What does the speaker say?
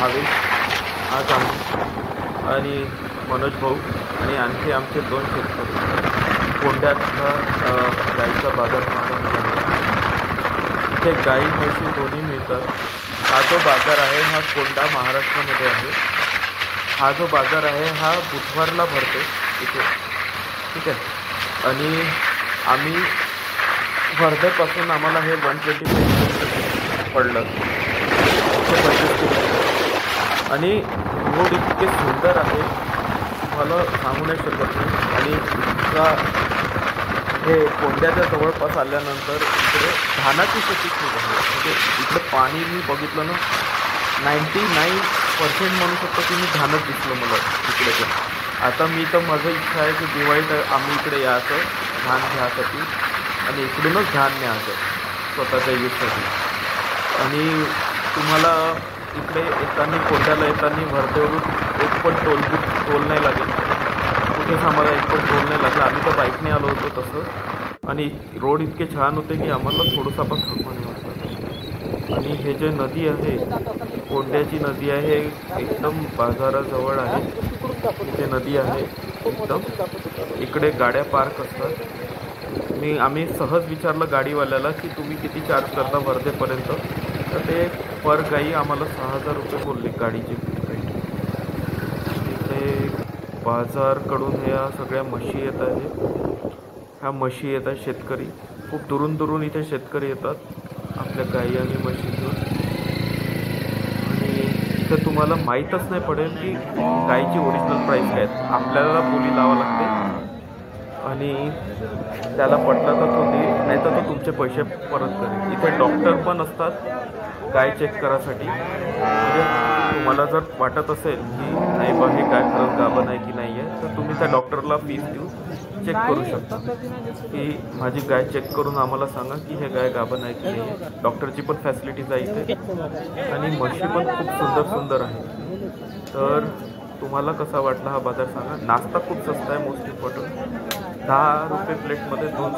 भावेश, आज आम्ही आणि मनोज भाऊ आणि आणखी आमचे 2 शेतकरी कोंड्यातला गाईचा बाजार पाहण्यात. इथे गाई म्हशी दोन्ही मिळतात. हा जो बाजार आहे हा कोंडा महाराष्ट्रामध्ये आहे. हा जो बाजार आहे हा बुधवारला भरतो इथे, ठीक आहे. आणि आम्ही वर्धेपासून आम्हाला हे 125 पडलं, 125 किलोमीटर. आणि रोड इतके सुंदर आहे, मला सांगू नाही शकत नाही. आणि इतका हे कोंड्याच्या जवळपास आल्यानंतर इकडे धानाची शेती खूप आहे. म्हणजे इकडे पाणी मी बघितलं ना, 99% म्हणू शकतो की मी धानच दिसलं मला इकडे. तर आता मी तर माझं इच्छा आहे की दिवाळीत आम्ही इकडे यायचं धान घ्यायसाठी आणि इकडूनच धान न्यायचं स्वतःच्या यूजसाठी. आणि तुम्हाला इकडे येताना कोंड्याला येताना वर्धेवरून एक पण टोल नाही लागेल. कुठेच आम्हाला एक पण टोल नाही लागला. आम्ही तर बाईकने आलो होतो तसं. आणि रोड इतके छान होते की आम्हाला थोडंसं पण थकवा नाही वाटतं. आणि हे जे नदी आहे, कोंड्याची नदी आहे, एकदम बाजाराजवळ आहे. इथे नदी आहे एकदम. इकडे गाड्या पार्क असतात. आम्ही सहज विचारलं गाडीवाल्याला की तुम्ही किती चार्ज करता वर्धेपर्यंत, तर ते पर गाई आम्हाला 6,000 रुपये बोलले गाडीची रेट. इथे बाजारकडून ह्या सगळ्या म्हशी येत आहेत. ह्या म्हशी येतात शेतकरी, खूप दुरून दुरून इथे शेतकरी येतात आपल्या गाई आणि म्हशी घेऊन. आणि इथं तुम्हाला माहीतच नाही पडेल की गाईची ओरिजिनल प्राईस काय आहे. आपल्याला बोली लावावं लागते आणि त्याला पटलं तर तो देईल, नाही तर तो तुमचे पैसे परत करेल. इथे डॉक्टर पण असतात गाय चेक करायसाठी. म्हणजे तुम्हाला जर वाटत असेल की नाही बा हे गाय खरंच गाभण आहे की नाही आहे, तर तुम्ही त्या डॉक्टरला फीस देऊन चेक करू शकता की माझी गाय चेक करून आम्हाला सांगा की हे गाय गाभण आहे की नाही. डॉक्टरची पण फॅसिलिटीज आहे इथे. आणि म्हशी पण खूप सुंदर सुंदर आहे. तर तुम्हाला कसा वाटला हा बाजार सांगा. नाश्ता खूप स्वस्त आहे, मोस्ट इम्पॉर्टंट. 10 रुपये प्लेटमध्ये 2